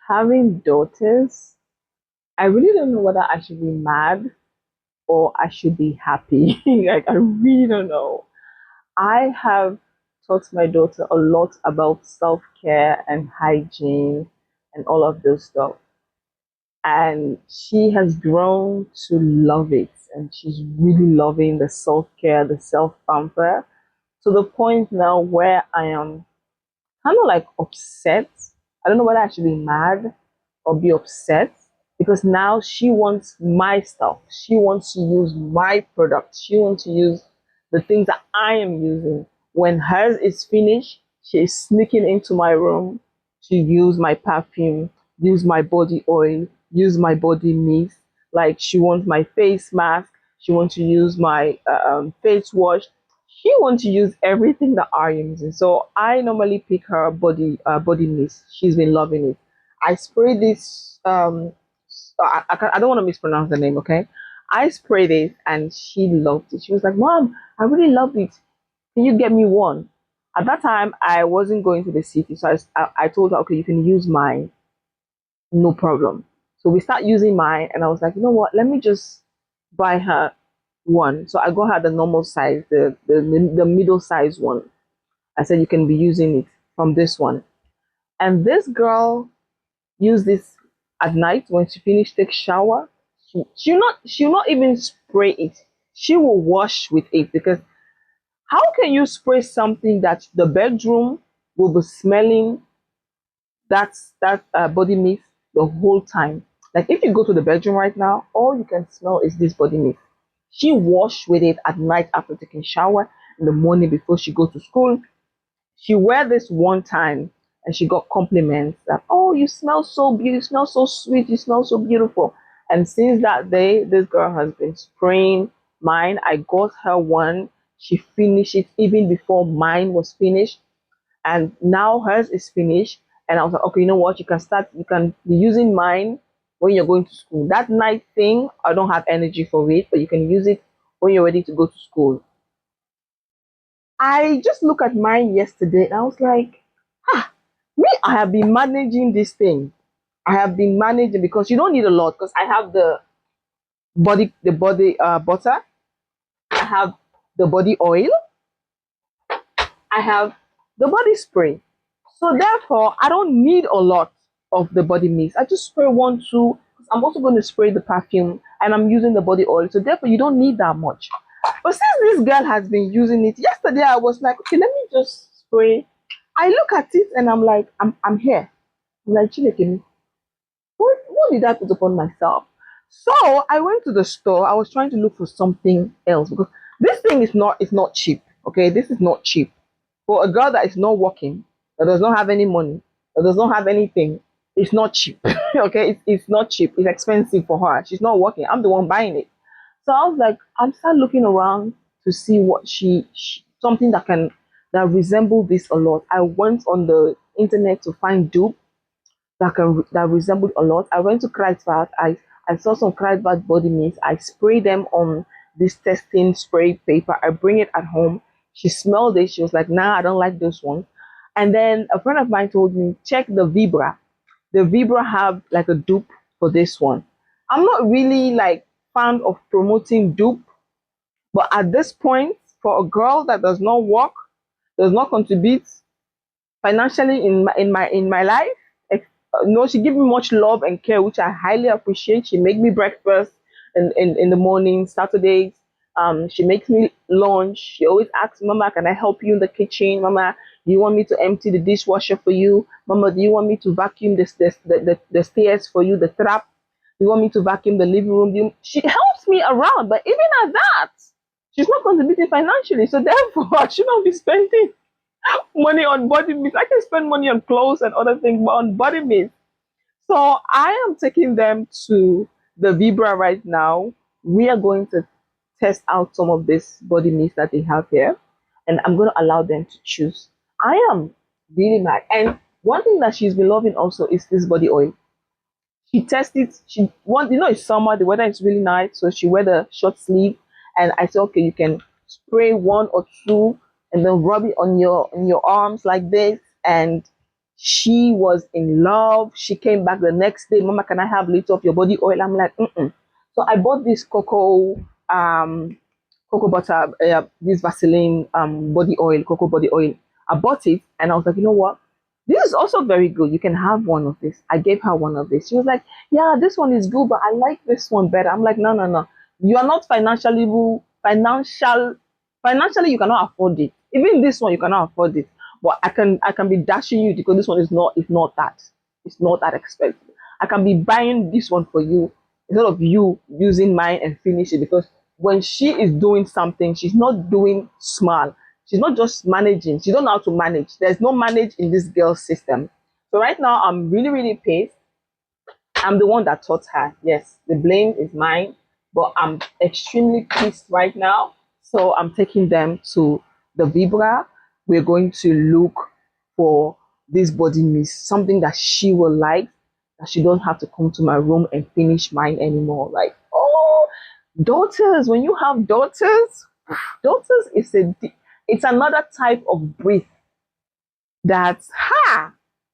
Having daughters, I really don't know whether I should be mad or I should be happy. Like, I really don't know. I have taught my daughter a lot about self care and hygiene and all of those stuff. And she has grown to love it. And she's really loving the self care, the self pamper, to the point now where I am kind of like upset. I don't know whether I should be mad or be upset because now she wants my stuff. She wants to use my product. She wants to use the things that I am using. When hers is finished, she is sneaking into my room to use my perfume, use my body oil, use my body mist. Like she wants my face mask. She wants to use my face wash. She wants to use everything that I am using. So I normally pick her body mist. She's been loving it. I spray this. I don't want to mispronounce the name. Okay, I sprayed it and she loved it. She was like, "Mom, I really love it. Can you get me one?" At that time, I wasn't going to the city, so I told her, "Okay, you can use mine, no problem." So we start using mine, and I was like, "You know what? Let me just buy her one." So I got her the normal size, the middle size one. I said you can be using it from this one. And this girl used this at night when she finished take shower. She'll not even spray it. She will wash with it because how can you spray something that the bedroom will be smelling that body mist the whole time? Like if you go to the bedroom right now, all you can smell is this body mist. She washed with it at night after taking shower, in the morning before she go to school. She wear this one time and she got compliments that, oh, you smell so beautiful, you smell so sweet, you smell so beautiful. And since that day, this girl has been spraying mine. I got her one. She finished it even before mine was finished. And now hers is finished. And I was like, okay, you know what? You can be using mine when you're going to school. That night thing, I don't have energy for it, but you can use it when you're ready to go to school. I just looked at mine yesterday and I was like, ah, me, I have been managing this thing. I have been managing because you don't need a lot because I have the body butter, I have the body oil, I have the body spray. So therefore, I don't need a lot of the body mist. I just spray one, two. I'm also going to spray the perfume and I'm using the body oil. So therefore, you don't need that much. But since this girl has been using it, yesterday I was like, okay, let me just spray. I look at it and I'm like, I'm here. I'm like, Chineke, what did I put upon myself? So I went to the store. I was trying to look for something else because this thing is not cheap. Okay, this is not cheap for a girl that is not working, that does not have any money, that does not have anything. It's not cheap. Okay, it's not cheap. It's expensive for her. She's not working. I'm the one buying it. So I was like, I'm start looking around to see what she something that resemble this a lot. I went on the internet to find dupe that resembled a lot. I went to Kreisbad. I saw some Kreisbad body mist. I sprayed them on this testing spray paper. I bring it at home. She smelled it. She was like, "Nah, I don't like this one." And then a friend of mine told me, check the Vibra. The Vibra have like a dupe for this one. I'm not really like fan of promoting dupe, but at this point, for a girl that does not work, does not contribute financially in my life, no, she give me much love and care, which I highly appreciate. She make me breakfast in the morning, Saturdays. She makes me lunch. She always asks, "Mama, can I help you in the kitchen? Mama, do you want me to empty the dishwasher for you? Mama, do you want me to vacuum the stairs for you, the trap? Do you want me to vacuum the living room?" She helps me around, but even at that, she's not contributing financially. So therefore, I should not be spending money on body mist. I can spend money on clothes and other things, but on body mist. So I am taking them to the Vibra right now. We are going to test out some of this body mist that they have here, and I'm going to allow them to choose. I am really mad. And one thing that she's been loving also is this body oil. She tested. It's summer. The weather is really nice, so she wear the short sleeve. And I said, okay, you can spray one or two, and then rub it on your arms like this, and She was in love. She came back the next day. Mama, can I have little of your body oil? I'm like, mm-mm. So I bought this cocoa butter, this Vaseline body oil, cocoa body oil. I bought it and I was like, you know what? This is also very good. You can have one of this. I gave her one of this. She was like, yeah, this one is good, but I like this one better. I'm like, no, no, no. You are not financially you cannot afford it. Even this one you cannot afford it. But I can be dashing you because this one it's not that expensive. I can be buying this one for you instead of you using mine and finish it because when she is doing something, she's not doing small. She's not just managing. She don't know how to manage. There's no manage in this girl's system. So right now I'm really, really pissed. I'm the one that taught her. Yes, the blame is mine, but I'm extremely pissed right now. So I'm taking them to the Vibra. We're going to look for this body mist, something that she will like, that she don't have to come to my room and finish mine anymore. Like, oh, daughters, when you have daughters is it's another type of breath that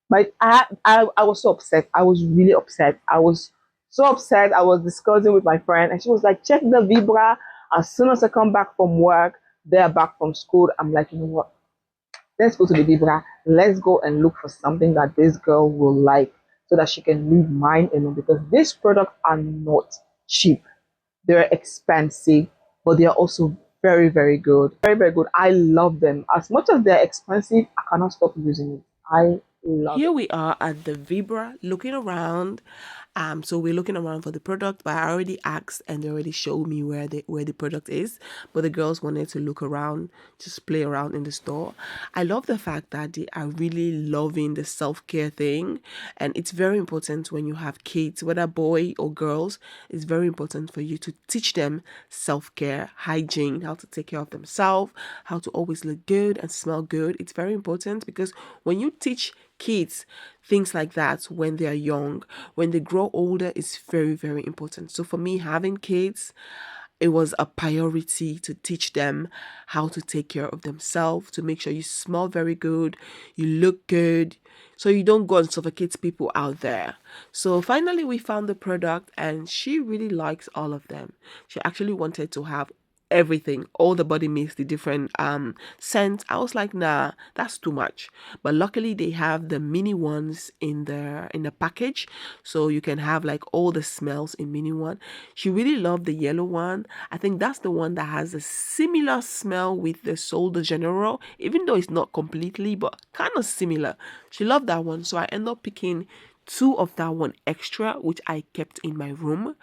but I was so upset. I was really upset. I was so upset. I was discussing with my friend and she was like, check the Vibra. As soon as I come back from work, they're back from school. I'm like, you know what? Let's go to the Vibra. Let's go and look for something that this girl will like so that she can leave mine alone because these products are not cheap. They're expensive, but they are also very, very good. Very, very good. I love them. As much as they're expensive, I cannot stop using it. I love Here it. we are at the Vibra looking around. So we're looking around for the product, but I already asked and they already showed me where the product is. But the girls wanted to look around, just play around in the store. I love the fact that they are really loving the self-care thing. And it's very important when you have kids, whether boy or girls, it's very important for you to teach them self-care, hygiene, how to take care of themselves, how to always look good and smell good. It's very important because when you teach kids things like that when they are young, when they grow older, is very, very important. So for me, having kids, it was a priority to teach them how to take care of themselves, to make sure you smell very good, you look good, so you don't go and suffocate people out there. So finally, we found the product, and she really likes all of them. She actually wanted to have everything, all the body mist, the different scents. I was like, nah, that's too much. But luckily they have the mini ones in the package, so you can have like all the smells in mini one. She really loved the yellow one. I think that's the one that has a similar smell with the Sol de Janeiro, even though it's not completely, but kind of similar. She loved that one, so I ended up picking two of that one extra, which I kept in my room.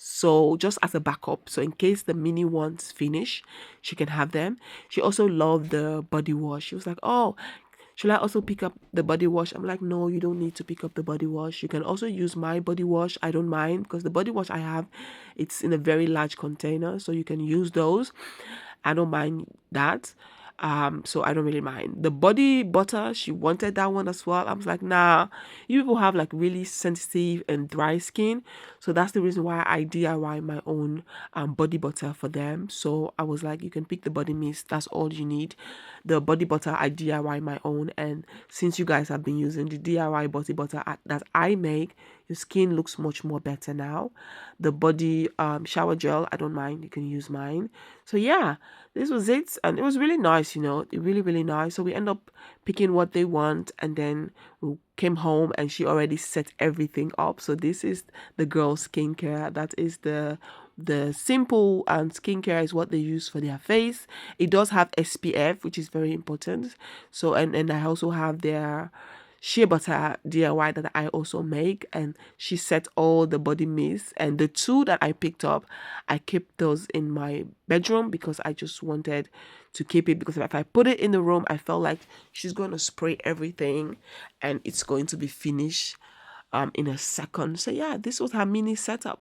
So just as a backup, so in case the mini ones finish, she can have them. She also loved the body wash. She was like, oh, should I also pick up the body wash? I'm like, no, you don't need to pick up the body wash. You can also use my body wash. I don't mind because the body wash I have, it's in a very large container, so you can use those. I don't mind that. So I don't really mind. The body butter, she wanted that one as well. I was like, nah, you people have like really sensitive and dry skin. So that's the reason why I DIY my own body butter for them. So I was like, you can pick the body mist. That's all you need. The body butter, I DIY my own. And since you guys have been using the DIY body butter that I make, your skin looks much more better now. The body shower gel, I don't mind. You can use mine. So yeah, this was it, and it was really nice, really, really nice. So we end up picking what they want, and then we came home and she already set everything up. So this is the girls skincare. That is the simple skincare is what they use for their face. It does have SPF, which is very important. So and I also have their shea butter DIY that I also make, and she set all the body mist, and the two that I picked up, I kept those in my bedroom because I just wanted to keep it, because if I put it in the room, I felt like she's going to spray everything and it's going to be finished in a second. So yeah, this was her mini setup.